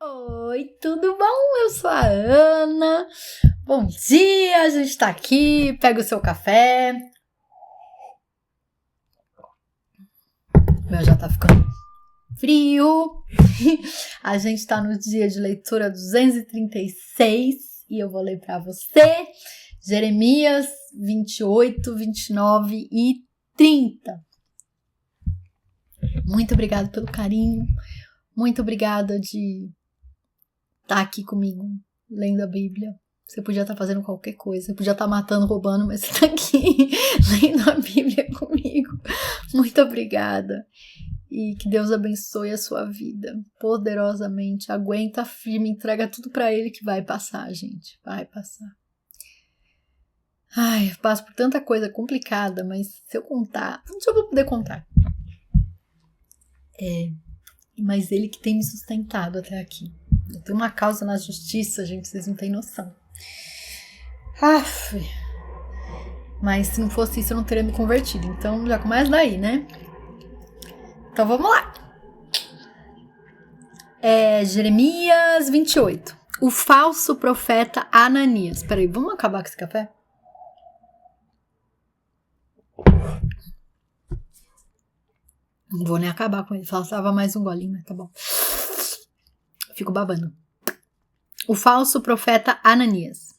Oi, tudo bom? Eu sou a Ana. Bom dia, a gente tá aqui. Pega o seu café. O meu já tá ficando frio. A gente tá no dia de leitura 236 e eu vou ler pra você Jeremias 28, 29 e 30. Muito obrigada pelo carinho. Muito obrigada de estar aqui comigo, lendo a Bíblia. Você podia estar fazendo qualquer coisa, você podia estar matando, roubando, mas você está aqui lendo a Bíblia comigo. Muito obrigada. E que Deus abençoe a sua vida poderosamente. Aguenta firme, entrega tudo para Ele que vai passar, gente. Vai passar. Ai, eu passo por tanta coisa complicada, mas se eu contar, não sei se eu vou poder contar. Mas Ele que tem me sustentado até aqui. Eu tenho uma causa na justiça, gente, vocês não têm noção. Mas se não fosse isso, eu não teria me convertido. Então já começa daí, né? Então vamos lá. Jeremias 28. O falso profeta Ananias. Peraí, vamos acabar com esse café? Não vou nem acabar com ele. Faltava mais um golinho, mas tá bom. Fico babando. O falso profeta Ananias.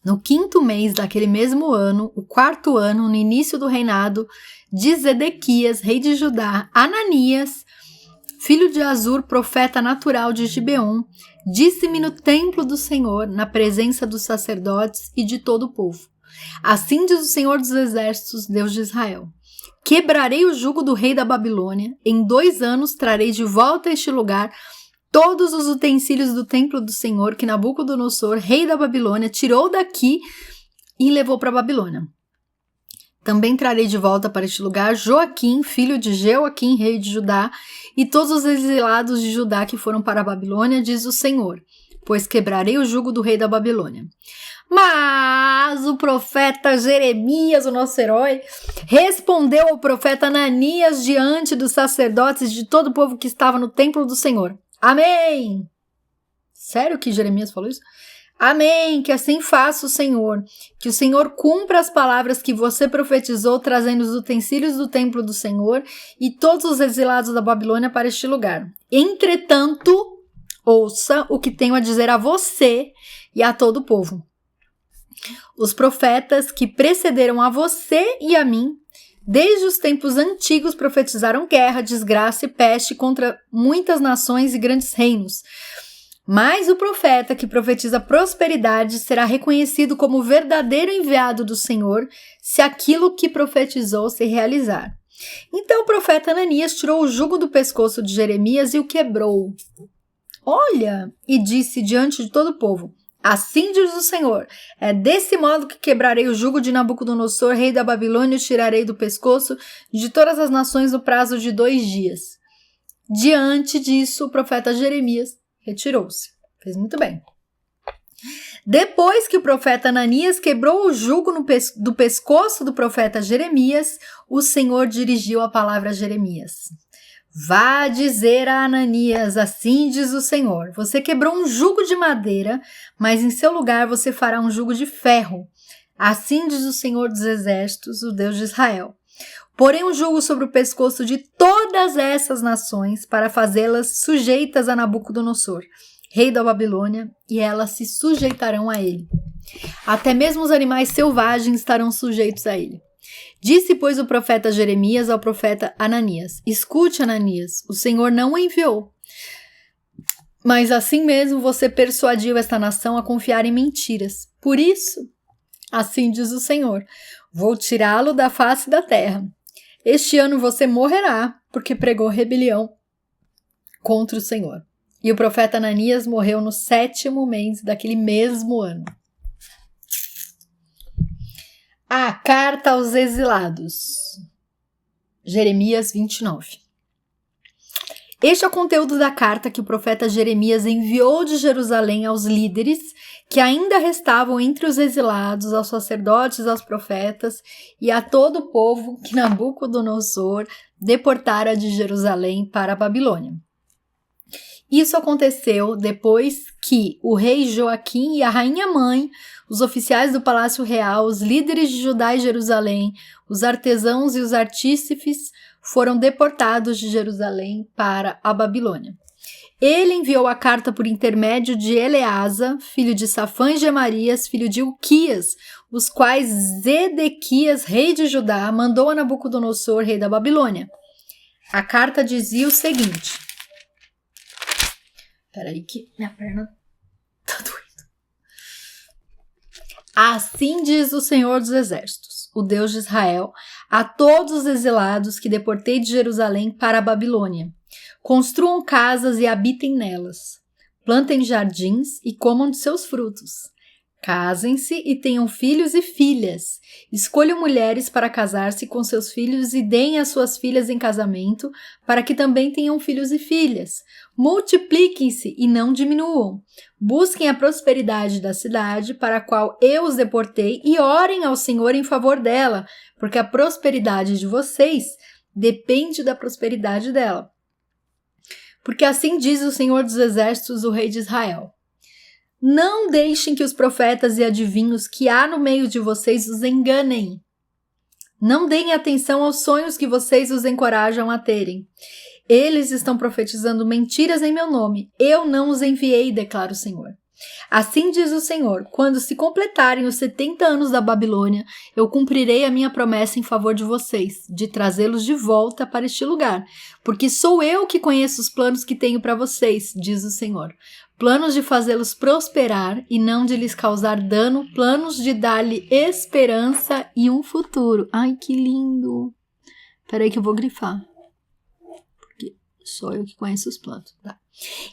No 5º mês daquele mesmo ano, o 4º ano, no início do reinado de Zedequias, rei de Judá, Ananias, filho de Azur, profeta natural de Gibeon, disse-me no templo do Senhor, na presença dos sacerdotes e de todo o povo. Assim diz o Senhor dos Exércitos, Deus de Israel. Quebrarei o jugo do rei da Babilônia, em 2 anos trarei de volta a este lugar todos os utensílios do templo do Senhor que Nabucodonosor, rei da Babilônia, tirou daqui e levou para a Babilônia. Também trarei de volta para este lugar Joaquim, filho de Jeoaquim, rei de Judá, e todos os exilados de Judá que foram para a Babilônia, diz o Senhor, pois quebrarei o jugo do rei da Babilônia. Mas o profeta Jeremias, o nosso herói, respondeu ao profeta Ananias diante dos sacerdotes e de todo o povo que estava no templo do Senhor. Amém! Sério que Jeremias falou isso? Amém! Que assim faça o Senhor, que o Senhor cumpra as palavras que você profetizou, trazendo os utensílios do templo do Senhor e todos os exilados da Babilônia para este lugar. Entretanto, ouça o que tenho a dizer a você e a todo o povo. Os profetas que precederam a você e a mim, desde os tempos antigos, profetizaram guerra, desgraça e peste contra muitas nações e grandes reinos. Mas o profeta que profetiza prosperidade será reconhecido como verdadeiro enviado do Senhor, se aquilo que profetizou se realizar. Então o profeta Ananias tirou o jugo do pescoço de Jeremias e o quebrou. Olha, e disse diante de todo o povo, assim diz o Senhor, é desse modo que quebrarei o jugo de Nabucodonosor, rei da Babilônia, e o tirarei do pescoço de todas as nações no prazo de 2 dias. Diante disso, o profeta Jeremias retirou-se. Fez muito bem. Depois que o profeta Ananias quebrou o jugo do pescoço do profeta Jeremias, o Senhor dirigiu a palavra a Jeremias. Vá dizer a Ananias, assim diz o Senhor, você quebrou um jugo de madeira, mas em seu lugar você fará um jugo de ferro. Assim diz o Senhor dos Exércitos, o Deus de Israel. Porém um jugo sobre o pescoço de todas essas nações para fazê-las sujeitas a Nabucodonosor, rei da Babilônia, e elas se sujeitarão a ele. Até mesmo os animais selvagens estarão sujeitos a ele. Disse, pois, o profeta Jeremias ao profeta Ananias, escute, Ananias, o Senhor não o enviou. Mas assim mesmo você persuadiu esta nação a confiar em mentiras. Por isso, assim diz o Senhor, vou tirá-lo da face da terra. Este ano você morrerá, porque pregou rebelião contra o Senhor. E o profeta Ananias morreu no 7º mês daquele mesmo ano. A carta aos exilados. Jeremias 29. Este é o conteúdo da carta que o profeta Jeremias enviou de Jerusalém aos líderes que ainda restavam entre os exilados, aos sacerdotes, aos profetas e a todo o povo que Nabucodonosor deportara de Jerusalém para a Babilônia. Isso aconteceu depois que o rei Joaquim e a rainha mãe, os oficiais do palácio real, os líderes de Judá e Jerusalém, os artesãos e os artífices foram deportados de Jerusalém para a Babilônia. Ele enviou a carta por intermédio de Eleasa, filho de Safã e Gemarias, filho de Uquias, os quais Zedequias, rei de Judá, mandou a Nabucodonosor, rei da Babilônia. A carta dizia o seguinte... Peraí que minha perna tá doendo. Assim diz o Senhor dos Exércitos, o Deus de Israel, a todos os exilados que deportei de Jerusalém para a Babilônia. Construam casas e habitem nelas. Plantem jardins e comam de seus frutos. Casem-se e tenham filhos e filhas. Escolham mulheres para casar-se com seus filhos e deem as suas filhas em casamento, para que também tenham filhos e filhas. Multipliquem-se e não diminuam. Busquem a prosperidade da cidade para a qual eu os deportei e orem ao Senhor em favor dela, porque a prosperidade de vocês depende da prosperidade dela. Porque assim diz o Senhor dos Exércitos, o Rei de Israel. Não deixem que os profetas e adivinhos que há no meio de vocês os enganem. Não deem atenção aos sonhos que vocês os encorajam a terem. Eles estão profetizando mentiras em meu nome. Eu não os enviei, declara o Senhor. Assim diz o Senhor, quando se completarem os 70 anos da Babilônia, eu cumprirei a minha promessa em favor de vocês, de trazê-los de volta para este lugar, porque sou eu que conheço os planos que tenho para vocês, diz o Senhor. Planos de fazê-los prosperar e não de lhes causar dano, planos de dar-lhe esperança e um futuro. Ai, que lindo! Peraí que eu vou grifar, porque sou eu que conheço os planos. Tá.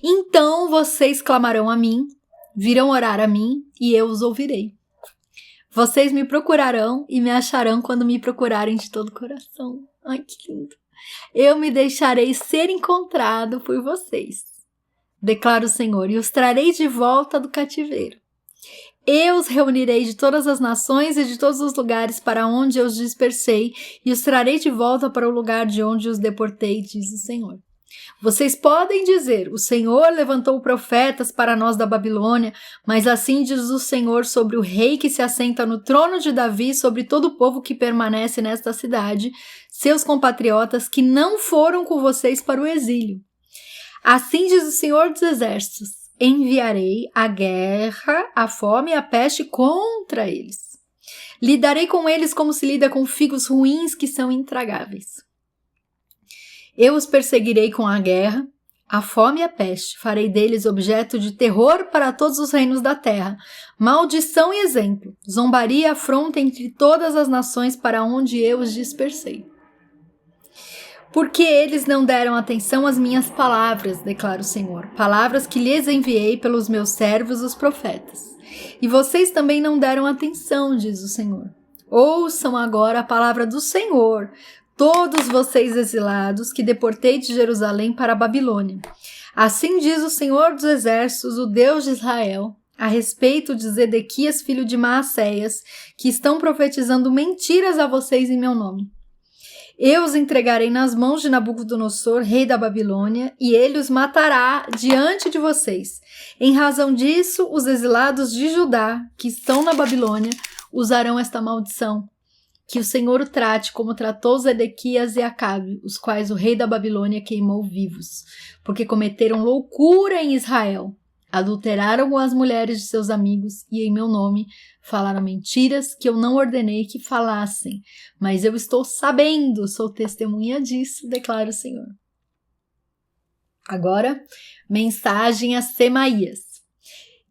Então vocês clamarão a mim, virão orar a mim e eu os ouvirei. Vocês me procurarão e me acharão quando me procurarem de todo o coração. Ai, que lindo! Eu me deixarei ser encontrado por vocês, declara o Senhor, e os trarei de volta do cativeiro. Eu os reunirei de todas as nações e de todos os lugares para onde eu os dispersei e os trarei de volta para o lugar de onde os deportei, diz o Senhor. Vocês podem dizer, o Senhor levantou profetas para nós da Babilônia, mas assim diz o Senhor sobre o rei que se assenta no trono de Davi, sobre todo o povo que permanece nesta cidade, seus compatriotas que não foram com vocês para o exílio. Assim diz o Senhor dos Exércitos, enviarei a guerra, a fome e a peste contra eles. Lidarei com eles como se lida com figos ruins que são intragáveis. Eu os perseguirei com a guerra, a fome e a peste. Farei deles objeto de terror para todos os reinos da terra. Maldição e exemplo, zombaria e afronta entre todas as nações para onde eu os dispersei. Porque eles não deram atenção às minhas palavras, declara o Senhor, palavras que lhes enviei pelos meus servos, os profetas. E vocês também não deram atenção, diz o Senhor. Ouçam agora a palavra do Senhor, todos vocês exilados que deportei de Jerusalém para a Babilônia. Assim diz o Senhor dos Exércitos, o Deus de Israel, a respeito de Zedequias, filho de Maacéias, que estão profetizando mentiras a vocês em meu nome. Eu os entregarei nas mãos de Nabucodonosor, rei da Babilônia, e ele os matará diante de vocês. Em razão disso, os exilados de Judá, que estão na Babilônia, usarão esta maldição. Que o Senhor o trate como tratou Zedequias e Acabe, os quais o rei da Babilônia queimou vivos, porque cometeram loucura em Israel. Adulteraram com as mulheres de seus amigos e em meu nome falaram mentiras que eu não ordenei que falassem, mas eu estou sabendo, sou testemunha disso, declara o Senhor. Agora, mensagem a Semaías.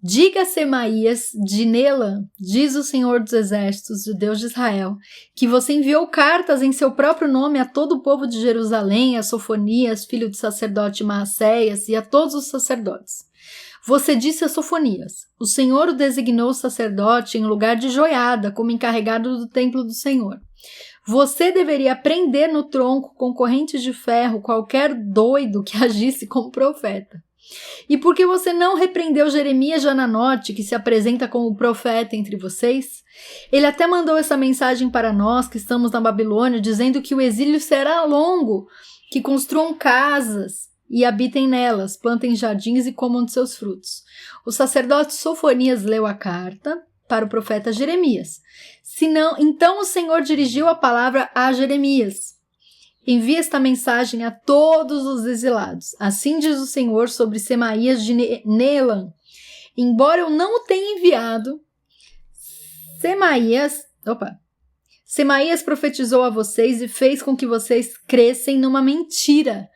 Diga a Semaías de Neelã, diz o Senhor dos Exércitos, o Deus de Israel, que você enviou cartas em seu próprio nome a todo o povo de Jerusalém, a Sofonias, filho do sacerdote Maacéias, e a todos os sacerdotes. Você disse a Sofonias, o Senhor o designou sacerdote em lugar de Joiada, como encarregado do templo do Senhor. Você deveria prender no tronco com correntes de ferro qualquer doido que agisse como profeta. E por que você não repreendeu Jeremias de Ananote, que se apresenta como profeta entre vocês? Ele até mandou essa mensagem para nós que estamos na Babilônia, dizendo que o exílio será longo, que construam casas e habitem nelas, plantem jardins e comam de seus frutos. O sacerdote Sofonias leu a carta para o profeta Jeremias. Então o Senhor dirigiu a palavra a Jeremias. Envia esta mensagem a todos os exilados. Assim diz o Senhor sobre Semaías de Neelam. Embora eu não o tenha enviado, Semaías profetizou a vocês e fez com que vocês crescem numa mentira.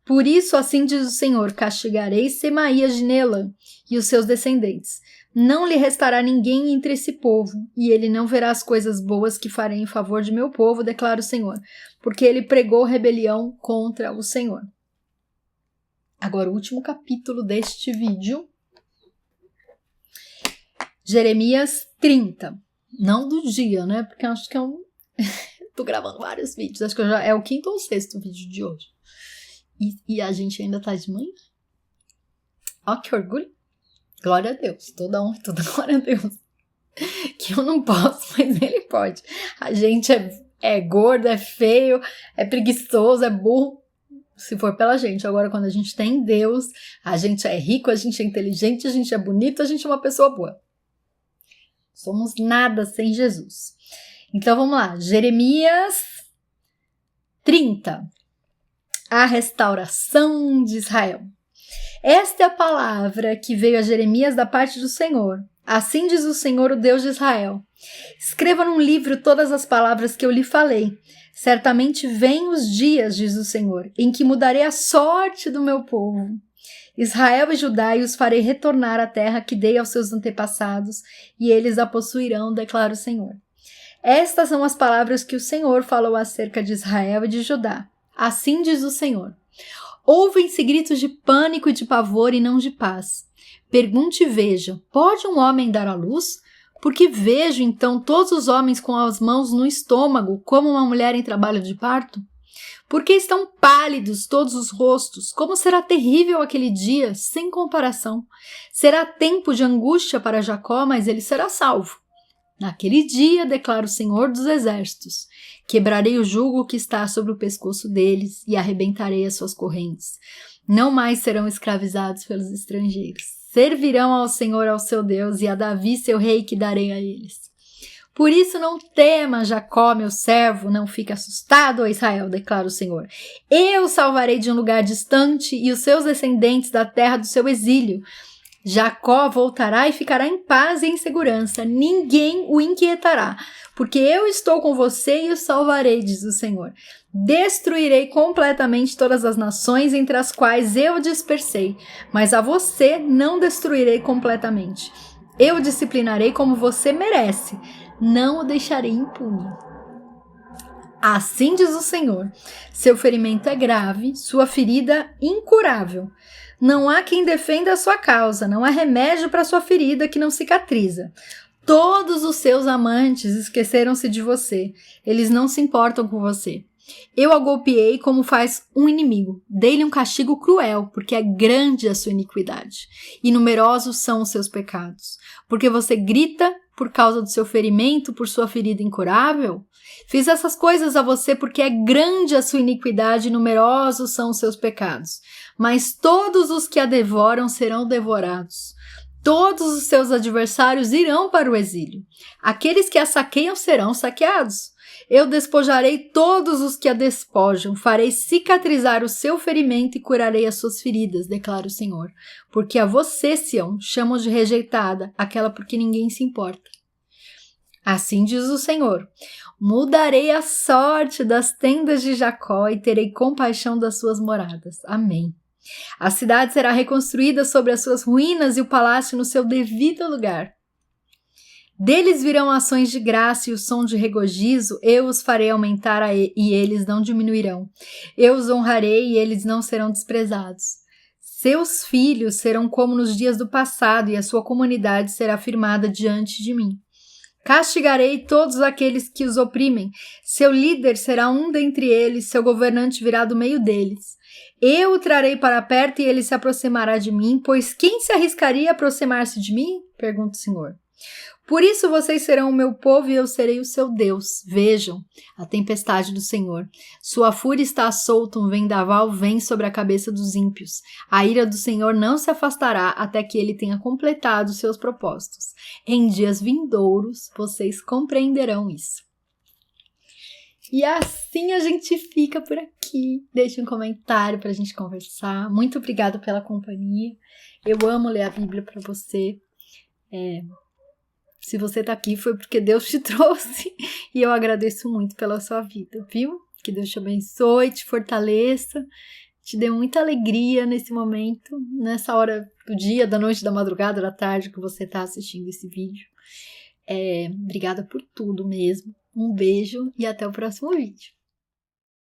Por isso, assim diz o Senhor, castigarei Semaías de Neelam e os seus descendentes. Não lhe restará ninguém entre esse povo, e ele não verá as coisas boas que farei em favor de meu povo, declara o Senhor, porque ele pregou rebelião contra o Senhor. Agora, o último capítulo deste vídeo. Jeremias 30. Não do dia, né? Porque eu acho que tô gravando vários vídeos. Acho que é o 5º ou 6º vídeo de hoje. E a gente ainda tá de manhã. Ó, que orgulho. Glória a Deus. Toda honra, toda glória a Deus. Que eu não posso, mas ele pode. A gente é gordo, é feio, é preguiçoso, é burro. Se for pela gente. Agora, quando a gente tem Deus, a gente é rico, a gente é inteligente, a gente é bonito, a gente é uma pessoa boa. Somos nada sem Jesus. Então, vamos lá. Jeremias 30. A restauração de Israel. Esta é a palavra que veio a Jeremias da parte do Senhor. Assim diz o Senhor, o Deus de Israel. Escreva num livro todas as palavras que eu lhe falei. Certamente vêm os dias, diz o Senhor, em que mudarei a sorte do meu povo. Israel e Judá, e os farei retornar à terra que dei aos seus antepassados, e eles a possuirão, declara o Senhor. Estas são as palavras que o Senhor falou acerca de Israel e de Judá. Assim diz o Senhor. Ouvem-se gritos de pânico e de pavor e não de paz. Pergunte e veja, pode um homem dar à luz? Porque vejo então todos os homens com as mãos no estômago, como uma mulher em trabalho de parto? Porque estão pálidos todos os rostos? Como será terrível aquele dia, sem comparação. Será tempo de angústia para Jacó, mas ele será salvo. Naquele dia, declara o Senhor dos Exércitos, quebrarei o jugo que está sobre o pescoço deles e arrebentarei as suas correntes. Não mais serão escravizados pelos estrangeiros. Servirão ao Senhor, ao seu Deus, e a Davi, seu rei, que darei a eles. Por isso não tema, Jacó, meu servo, não fique assustado, ó Israel, declara o Senhor. Eu o salvarei de um lugar distante e os seus descendentes da terra do seu exílio. Jacó voltará e ficará em paz e em segurança. Ninguém o inquietará, porque eu estou com você e o salvarei, diz o Senhor. Destruirei completamente todas as nações entre as quais eu o dispersei, mas a você não destruirei completamente. Eu o disciplinarei como você merece. Não o deixarei impune. Assim diz o Senhor, seu ferimento é grave, sua ferida incurável. Não há quem defenda a sua causa, não há remédio para sua ferida que não cicatriza. Todos os seus amantes esqueceram-se de você, eles não se importam com você. Eu a golpeei como faz um inimigo, dei-lhe um castigo cruel, porque é grande a sua iniquidade, e numerosos são os seus pecados. Porque você grita por causa do seu ferimento, por sua ferida incurável? Fiz essas coisas a você porque é grande a sua iniquidade e numerosos são os seus pecados. Mas todos os que a devoram serão devorados. Todos os seus adversários irão para o exílio. Aqueles que a saqueiam serão saqueados. Eu despojarei todos os que a despojam, farei cicatrizar o seu ferimento e curarei as suas feridas, declara o Senhor. Porque a você, Sião, chamam de rejeitada, aquela por que ninguém se importa. Assim diz o Senhor, mudarei a sorte das tendas de Jacó e terei compaixão das suas moradas. Amém. A cidade será reconstruída sobre as suas ruínas e o palácio no seu devido lugar. Deles virão ações de graça e o som de regozijo, eu os farei aumentar e eles não diminuirão. Eu os honrarei e eles não serão desprezados. Seus filhos serão como nos dias do passado e a sua comunidade será firmada diante de mim. Castigarei todos aqueles que os oprimem. Seu líder será um dentre eles, seu governante virá do meio deles. Eu o trarei para perto e ele se aproximará de mim, pois quem se arriscaria a aproximar-se de mim? Pergunta o Senhor. Por isso vocês serão o meu povo e eu serei o seu Deus. Vejam a tempestade do Senhor. Sua fúria está solta, um vendaval vem sobre a cabeça dos ímpios. A ira do Senhor não se afastará até que ele tenha completado seus propósitos. Em dias vindouros, vocês compreenderão isso. E assim a gente fica por aqui. Deixe um comentário para a gente conversar. Muito obrigada pela companhia. Eu amo ler a Bíblia para você. Se você tá aqui foi porque Deus te trouxe e eu agradeço muito pela sua vida, viu? Que Deus te abençoe, te fortaleça, te dê muita alegria nesse momento, nessa hora do dia, da noite, da madrugada, da tarde que você tá assistindo esse vídeo. Obrigada por tudo mesmo. Um beijo e até o próximo vídeo.